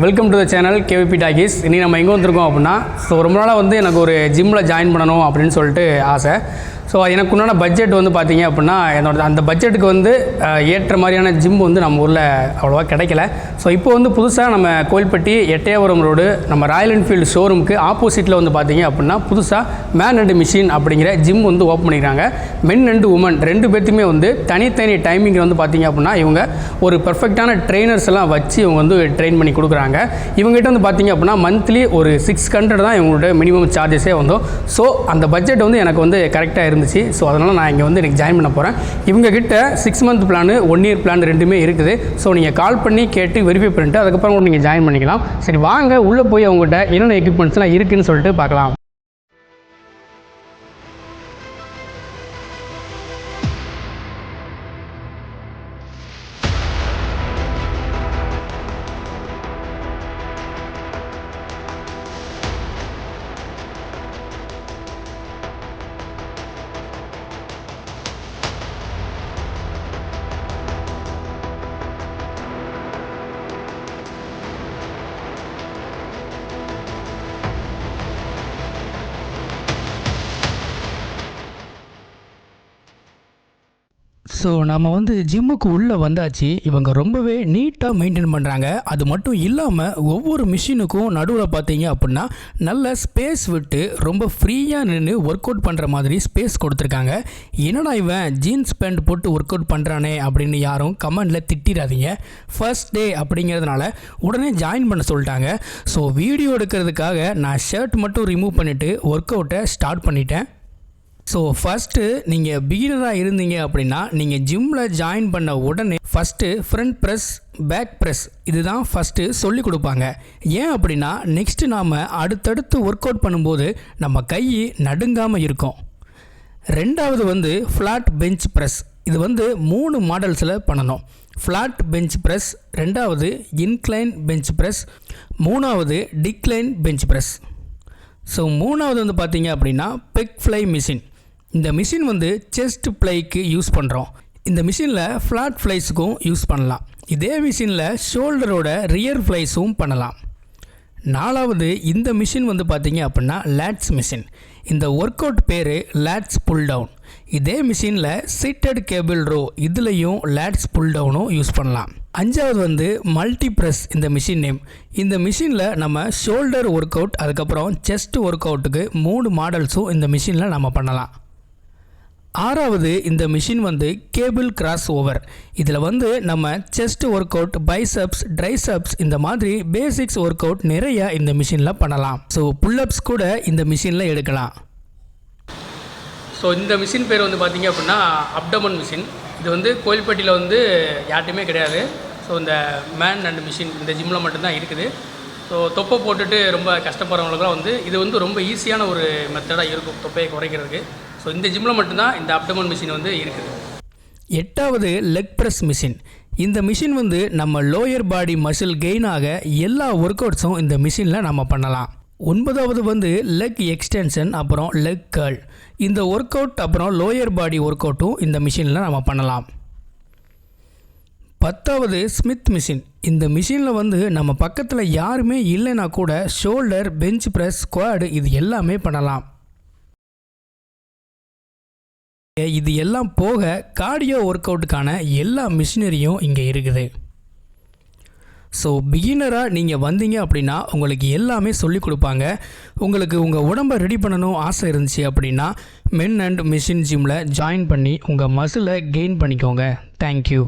Welcome to the channel KVP talkies. இன்றைக்கி நம்ம எங்கே வந்திருக்கோம் அப்படின்னா, ரொம்ப நாளாக எனக்கு ஒரு ஜிம்மில் ஜாயின் பண்ணணும் அப்படின்னு சொல்லிட்டு ஆசை. எனக்கு உண்டான பட்ஜெட் பார்த்தீங்க அப்படின்னா, என்னோட அந்த பட்ஜெட்டுக்கு ஏற்ற மாதிரியான ஜிம் நம்ம ஊரில் அவ்வளோவா கிடைக்கல. இப்போ புதுசாக நம்ம கோயில்பட்டி எட்டயபுரம் ரோடு நம்ம ராயல் என்ஃபீல்டு ஷோரூமுக்கு ஆப்போசிட்டில் பார்த்தீங்க அப்படின்னா புதுசாக மேன் அண்ட் மிஷின் அப்படிங்கிற ஜிம் ஓப்பன் பண்ணிக்கிறாங்க. மென் அண்ட் உமன் ரெண்டு பேர்த்துமே தனித்தனி டைமிங் பார்த்தீங்க அப்படின்னா இவங்க ஒரு பர்ஃபெக்டான ட்ரெயினர்ஸ் எல்லாம் வச்சு இவங்க ட்ரெயின் பண்ணி கொடுக்குறாங்க. இவங்ககிட்ட பார்த்தீங்க அப்படின்னா மந்த்லி ஒரு 600 தான் இவங்களோட மினிமம் சார்ஜஸே ஸோ அந்த பட்ஜெட் எனக்கு கரெக்டாக இருந்துச்சு. அதனால் நான் இங்கே எனக்கு ஜாயின் பண்ண போகிறேன். இவங்ககிட்ட 6 மந்த் பிளான் 1 இயர் பிளான் ரெண்டுமே இருக்குது. நீங்கள் கால் பண்ணி கேட்டு வெரிஃபை பண்ணிட்டு அதுக்கப்புறம் கூட நீங்கள் ஜாயின் பண்ணிக்கலாம். சரி வாங்க உள்ளே போய் அவங்ககிட்ட என்னென்ன எக்யூப்மெண்ட்ஸ்லாம் இருக்குதுன்னு சொல்லிட்டு பார்க்கலாம். நம்ம ஜிம்முக்கு உள்ளே வந்தாச்சு. இவங்க ரொம்பவே நீட்டாக மெயின்டைன் பண்ணுறாங்க. அது மட்டும் இல்லாமல் ஒவ்வொரு மிஷினுக்கும் நடுவில் பார்த்தீங்க அப்படின்னா நல்ல ஸ்பேஸ் விட்டு ரொம்ப ஃப்ரீயாக நின்று ஒர்க் அவுட் பண்ணுற மாதிரி ஸ்பேஸ் கொடுத்துருக்காங்க. என்னடா இவன் ஜீன்ஸ் பேண்ட் போட்டு ஒர்க் அவுட் பண்ணுறானே அப்படின்னு யாரும் கமெண்டில் திட்டிடாதீங்க. ஃபர்ஸ்ட் டே அப்படிங்கிறதுனால உடனே ஜாயின் பண்ண சொல்லிட்டாங்க. வீடியோ எடுக்கிறதுக்காக நான் ஷர்ட் மட்டும் ரிமூவ் பண்ணிவிட்டு ஒர்க் அவுட்டை ஸ்டார்ட் பண்ணிட்டேன். ஃபஸ்ட்டு நீங்கள் பிகினராக இருந்தீங்க அப்படின்னா நீங்கள் ஜிம்மில் ஜாயின் பண்ண உடனே first front press, back press இதுதான் ஃபஸ்ட்டு சொல்லிக் கொடுப்பாங்க. ஏன் அப்படின்னா நெக்ஸ்ட்டு நாம் அடுத்தடுத்து ஒர்க் அவுட் பண்ணும்போது நம்ம கை நடுங்காமல் இருக்கும். ரெண்டாவது ஃப்ளாட் பெஞ்ச் ப்ரெஸ். இது 3 மாடல்ஸில் பண்ணணும். ஃப்ளாட் பெஞ்ச் ப்ரெஸ், ரெண்டாவது இன்க்ளைன் பெஞ்ச் ப்ரெஸ், மூணாவது டிக்ளைன் பெஞ்ச் ப்ரெஸ். மூணாவது பார்த்தீங்க அப்படின்னா பெக் ஃப்ளை மிஷின். இந்த மிஷின் செஸ்ட் ப்ளைக்கு யூஸ் பண்ணுறோம். இந்த மிஷினில் ஃப்ளாட் ஃப்ளைஸுக்கும் யூஸ் பண்ணலாம். இதே மிஷினில் ஷோல்டரோட ரியர் ஃப்ளைஸும் பண்ணலாம். நாலாவது இந்த மிஷின் பார்த்தீங்க அப்படின்னா லேட்ஸ் மிஷின். இந்த ஒர்க் அவுட் பேர் லேட்ஸ் புல் டவுன். இதே மிஷினில் சீட்டட் கேபிள் ரோ இதுலேயும் லேட்ஸ் புல் டவுனும் யூஸ் பண்ணலாம். அஞ்சாவது மல்டி ப்ரெஸ் இந்த மிஷின் நேம். இந்த மிஷினில் நம்ம ஷோல்டர் ஒர்க் அவுட் அதுக்கப்புறம் செஸ்ட் ஒர்க் அவுட்டுக்கு 3 மாடல்ஸும் இந்த மிஷினில் நம்ம பண்ணலாம். ஆறாவது இந்த மிஷின் கேபிள் கிராஸ் ஓவர். இதில் நம்ம chest work out, biceps, triceps இந்த மாதிரி பேசிக்ஸ் ஒர்க் அவுட் நிறைய இந்த மிஷினில் பண்ணலாம். புல்லப்ஸ் கூட இந்த மிஷினில் எடுக்கலாம். இந்த மிஷின் பேர் பார்த்தீங்க அப்படின்னா அப்டமன் மிஷின். இது கோயில்பட்டியில் யார்ட்டுமே கிடையாது. இந்த மேன் அண்ட் மிஷின் இந்த ஜிம்மில் மட்டும்தான் இருக்குது. தொப்பை போட்டுட்டு ரொம்ப கஷ்டப்படுறவங்களுக்குலாம் இது ரொம்ப ஈஸியான ஒரு மெத்தடாக இருக்கும் தொப்பையை குறைக்கிறதுக்கு. இந்த ஜிம்மில் மட்டும்தான் இந்த அப்டமன் மிஷின் இருக்குது. எட்டாவது லெக் ப்ரெஸ் மிஷின். இந்த மிஷின் நம்ம லோயர் பாடி மசில் கெயினாக எல்லா ஒர்க் அவுட்ஸும் இந்த மிஷினில் நம்ம பண்ணலாம். ஒன்பதாவது லெக் எக்ஸ்டென்ஷன் அப்புறம் லெக் கர்ல். இந்த ஒர்க் அவுட் அப்புறம் லோயர் பாடி ஒர்க் அவுட்டும் இந்த மிஷினில் நம்ம பண்ணலாம். 10வது ஸ்மித் மிஷின். இந்த மிஷினில் நம்ம பக்கத்தில் யாருமே இல்லைன்னா கூட ஷோல்டர், பெஞ்ச் ப்ரெஸ், ஸ்குவாட் இது எல்லாமே பண்ணலாம். இது எல்லாம் போக கார்டியோ ஒர்க் அவுட்டுக்கான எல்லா மிஷினரியும் இங்கே இருக்குது. பிகினராக நீங்கள் வந்தீங்க அப்படின்னா உங்களுக்கு எல்லாமே சொல்லிக் கொடுப்பாங்க. உங்களுக்கு உங்கள் உடம்பை ரெடி பண்ணணும் ஆசை இருந்துச்சு அப்படின்னா மென் அண்ட் மிஷின் ஜிம்மில் ஜாயின் பண்ணி உங்கள் மசிலை கெயின் பண்ணிக்கோங்க. தேங்க்யூ.